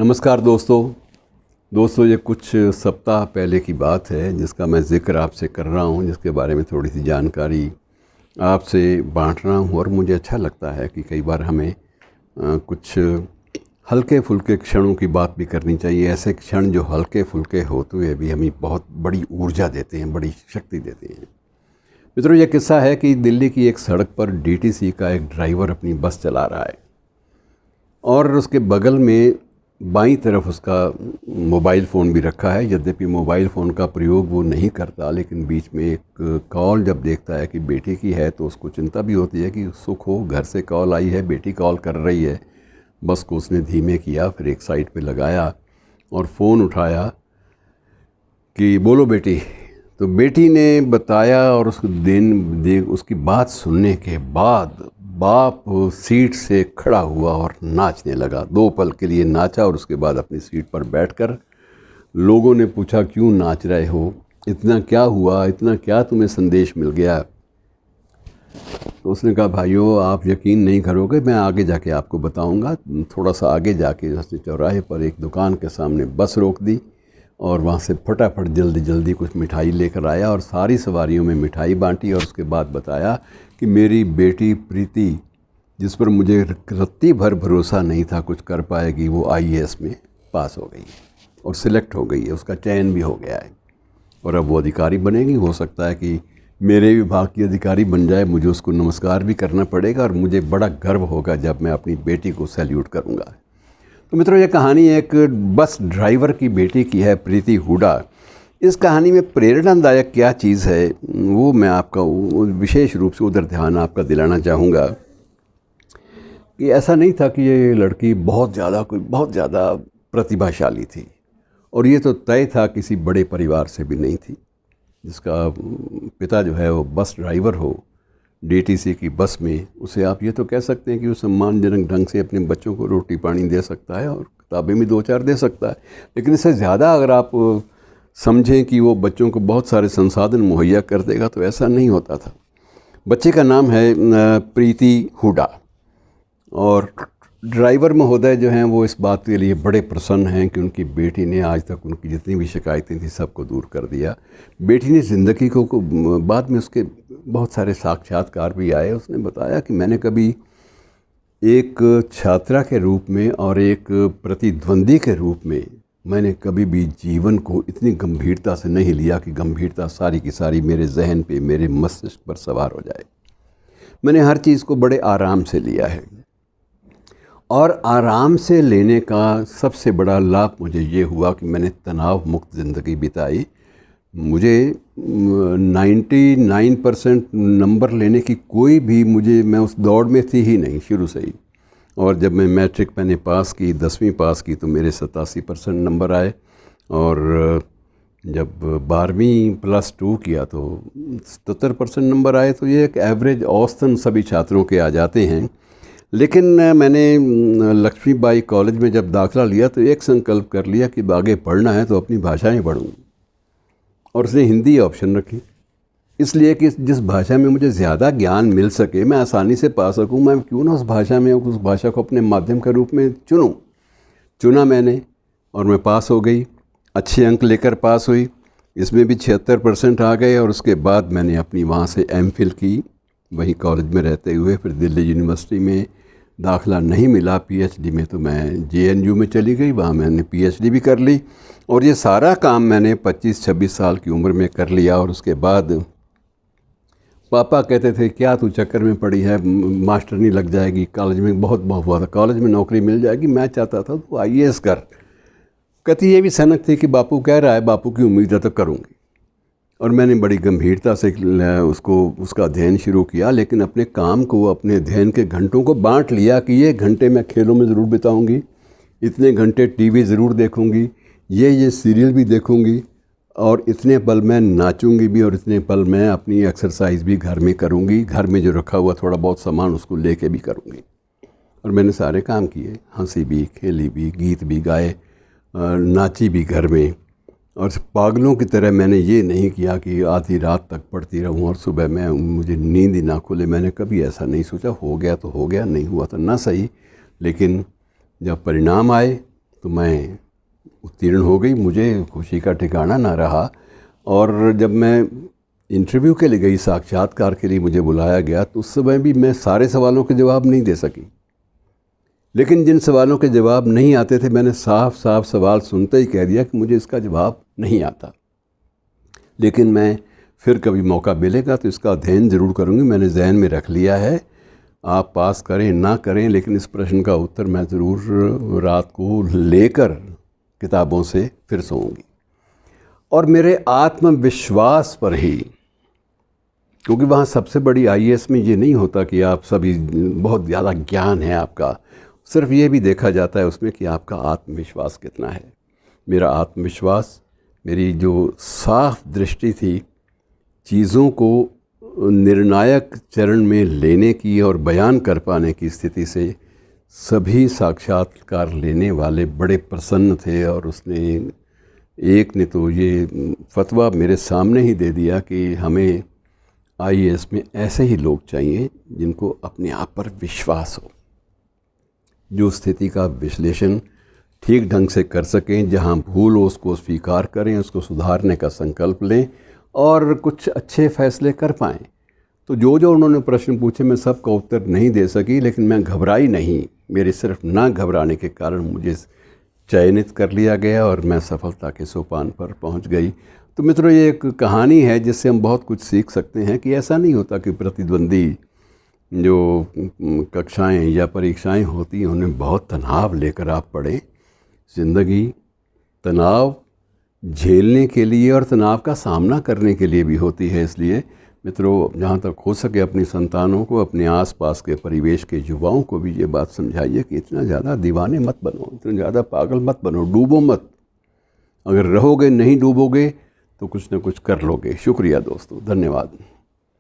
नमस्कार दोस्तों, ये कुछ सप्ताह पहले की बात है जिसका मैं ज़िक्र आपसे कर रहा हूँ, जिसके बारे में थोड़ी सी जानकारी आपसे बांट रहा हूँ। और मुझे अच्छा लगता है कि कई बार हमें कुछ हल्के फुल्के क्षणों की बात भी करनी चाहिए। ऐसे क्षण जो हल्के फुल्के होते हुए भी हमें बहुत बड़ी ऊर्जा देते हैं, बड़ी शक्ति देते हैं। मित्रों, यह किस्सा है कि दिल्ली की एक सड़क पर डीटीसी का एक ड्राइवर अपनी बस चला रहा है और उसके बगल में बाईं तरफ उसका मोबाइल फ़ोन भी रखा है। यद्यपि मोबाइल फ़ोन का प्रयोग वो नहीं करता, लेकिन बीच में एक कॉल जब देखता है कि बेटी की है तो उसको चिंता भी होती है कि सुख हो, घर से कॉल आई है, बेटी कॉल कर रही है। बस को उसने धीमे किया, फिर एक साइड पे लगाया और फ़ोन उठाया कि बोलो बेटी। तो बेटी ने बताया और उसकी बात सुनने के बाद बाप सीट से खड़ा हुआ और नाचने लगा। 2 पल के लिए नाचा और उसके बाद अपनी सीट पर बैठकर लोगों ने पूछा, क्यों नाच रहे हो, इतना क्या हुआ, इतना क्या तुम्हें संदेश मिल गया। तो उसने कहा, भाइयों आप यकीन नहीं करोगे, मैं आगे जाके आपको बताऊंगा। थोड़ा सा आगे जाके उसने चौराहे पर एक दुकान के सामने बस रोक दी और वहाँ से फटाफट जल्दी कुछ मिठाई लेकर आया और सारी सवारियों में मिठाई बांटी। और उसके बाद बताया कि मेरी बेटी प्रीति, जिस पर मुझे रत्ती भर भरोसा नहीं था कुछ कर पाएगी, वो आईएएस में पास हो गई और सिलेक्ट हो गई है, उसका चयन भी हो गया है और अब वो अधिकारी बनेगी। हो सकता है कि मेरे विभाग की अधिकारी बन जाए, मुझे उसको नमस्कार भी करना पड़ेगा और मुझे बड़ा गर्व होगा जब मैं अपनी बेटी को सैल्यूट करूँगा। तो मित्रों, ये कहानी एक बस ड्राइवर की बेटी की है, प्रीति हुडा। इस कहानी में प्रेरणादायक क्या चीज़ है वो मैं आपका विशेष रूप से उधर ध्यान आपका दिलाना चाहूँगा कि ऐसा नहीं था कि ये लड़की बहुत ज़्यादा प्रतिभाशाली थी और ये तो तय था किसी बड़े परिवार से भी नहीं थी, जिसका पिता जो है वो बस ड्राइवर हो डीटीसी की बस में। उसे आप ये तो कह सकते हैं कि वो सम्मानजनक ढंग से अपने बच्चों को रोटी पानी दे सकता है और किताबें भी 2-4 दे सकता है, लेकिन इससे ज़्यादा अगर आप समझें कि वो बच्चों को बहुत सारे संसाधन मुहैया कर देगा तो ऐसा नहीं होता था। बच्चे का नाम है प्रीति हुडा और ड्राइवर महोदय जो हैं वो इस बात के लिए बड़े प्रसन्न हैं कि उनकी बेटी ने आज तक उनकी जितनी भी शिकायतें थी सबको दूर कर दिया। बेटी ने ज़िंदगी को बाद में उसके बहुत सारे साक्षात्कार भी आए। उसने बताया कि मैंने कभी एक छात्रा के रूप में और एक प्रतिद्वंदी के रूप में मैंने कभी भी जीवन को इतनी गंभीरता से नहीं लिया कि गंभीरता सारी की सारी मेरे जहन पे, मेरे मस्तिष्क पर सवार हो जाए। मैंने हर चीज़ को बड़े आराम से लिया है और आराम से लेने का सबसे बड़ा लाभ मुझे ये हुआ कि मैंने तनाव मुक्त ज़िंदगी बिताई। मुझे 99% नंबर लेने की मैं उस दौड़ में थी ही नहीं शुरू से ही। और जब मैं मैट्रिक मैंने पास की, 10वीं पास की, तो मेरे 87% नंबर आए और जब 12वीं +2 किया तो 77% नंबर आए। तो ये एक एवरेज औसतन सभी छात्रों के आ जाते हैं। लेकिन मैंने लक्ष्मीबाई कॉलेज में जब दाखिला लिया तो एक संकल्प कर लिया कि आगे पढ़ना है तो अपनी भाषा में पढ़ूँ और उसने हिंदी ऑप्शन रखी, इसलिए कि जिस भाषा में मुझे ज़्यादा ज्ञान मिल सके, मैं आसानी से पा सकूं, मैं क्यों ना उस भाषा को अपने माध्यम के रूप में चुना मैंने और मैं पास हो गई। अच्छे अंक लेकर पास हुई, इसमें भी 76% आ गए और उसके बाद मैंने अपनी वहाँ से एमफिल की वहीं कॉलेज में रहते हुए। फिर दिल्ली यूनिवर्सिटी में दाखिला नहीं मिला पीएचडी में, तो मैं जेएनयू में चली गई, वहाँ मैंने पीएचडी भी कर ली और ये सारा काम मैंने 25-26 साल की उम्र में कर लिया। और उसके बाद पापा कहते थे, क्या तू चक्कर में पड़ी है, मास्टरनी लग जाएगी, कॉलेज में बहुत हुआ था, कॉलेज में नौकरी मिल जाएगी। मैं चाहता था तू आईएएस कर। कहती ये भी सनक थी कि बापू कह रहा है, बापू की उम्मीद है तो करूँगी। और मैंने बड़ी गंभीरता से उसका अध्ययन शुरू किया, लेकिन अपने काम को, अपने अध्ययन के घंटों को बांट लिया कि ये घंटे मैं खेलों में ज़रूर बिताऊंगी, इतने घंटे टीवी ज़रूर देखूंगी, ये सीरियल भी देखूंगी और इतने पल मैं नाचूंगी भी और इतने पल मैं अपनी एक्सरसाइज भी घर में करूंगी, घर में जो रखा हुआ थोड़ा बहुत सामान उसको लेके भी करूंगी। और मैंने सारे काम किए, हंसी भी, खेली भी, गीत भी गाए, नाची भी घर में। और पागलों की तरह मैंने ये नहीं किया कि आधी रात तक पढ़ती रहूं और सुबह मुझे नींद ही ना खुले। मैंने कभी ऐसा नहीं सोचा, हो गया तो हो गया, नहीं हुआ तो ना सही। लेकिन जब परिणाम आए तो मैं उत्तीर्ण हो गई। मुझे खुशी का ठिकाना ना रहा। और जब मैं इंटरव्यू के लिए गई, साक्षात्कार के लिए मुझे बुलाया गया, तो उस समय भी मैं सारे सवालों के जवाब नहीं दे सकी। लेकिन जिन सवालों के जवाब नहीं आते थे, मैंने साफ साफ सवाल सुनते ही कह दिया कि मुझे इसका जवाब नहीं आता, लेकिन मैं फिर कभी मौका मिलेगा तो इसका अध्ययन ज़रूर करूँगी। मैंने जहन में रख लिया है, आप पास करें ना करें, लेकिन इस प्रश्न का उत्तर मैं ज़रूर रात को लेकर किताबों से फिर सोऊंगी। और मेरे आत्मविश्वास पर ही, क्योंकि वहाँ सबसे बड़ी आईएएस में ये नहीं होता कि आप सभी बहुत ज़्यादा ज्ञान है आपका, सिर्फ ये भी देखा जाता है उसमें कि आपका आत्मविश्वास कितना है। मेरा आत्मविश्वास, मेरी जो साफ दृष्टि थी चीज़ों को निर्णायक चरण में लेने की और बयान कर पाने की स्थिति से, सभी साक्षात्कार लेने वाले बड़े प्रसन्न थे। और उसने एक ने तो ये फतवा मेरे सामने ही दे दिया कि हमें आईएएस में ऐसे ही लोग चाहिए जिनको अपने आप पर विश्वास हो, जो स्थिति का विश्लेषण ठीक ढंग से कर सकें, जहां भूल हो उसको स्वीकार करें, उसको सुधारने का संकल्प लें और कुछ अच्छे फैसले कर पाएँ। तो जो उन्होंने प्रश्न पूछे मैं सबका उत्तर नहीं दे सकी, लेकिन मैं घबराई नहीं। मेरे सिर्फ ना घबराने के कारण मुझे चयनित कर लिया गया और मैं सफलता के सोपान पर पहुंच गई। तो मित्रों, ये एक कहानी है जिससे हम बहुत कुछ सीख सकते हैं कि ऐसा नहीं होता कि प्रतिद्वंदी जो कक्षाएं या परीक्षाएं होती हैं उन्हें बहुत तनाव लेकर आप पढ़ें। ज़िंदगी तनाव झेलने के लिए और तनाव का सामना करने के लिए भी होती है। इसलिए मित्रों, जहाँ तक हो सके अपनी संतानों को, अपने आसपास के परिवेश के युवाओं को भी ये बात समझाइए कि इतना ज़्यादा दीवाने मत बनो, इतना ज़्यादा पागल मत बनो, डूबो मत। अगर रहोगे, नहीं डूबोगे तो कुछ न कुछ कर लोगे। शुक्रिया दोस्तों, धन्यवाद।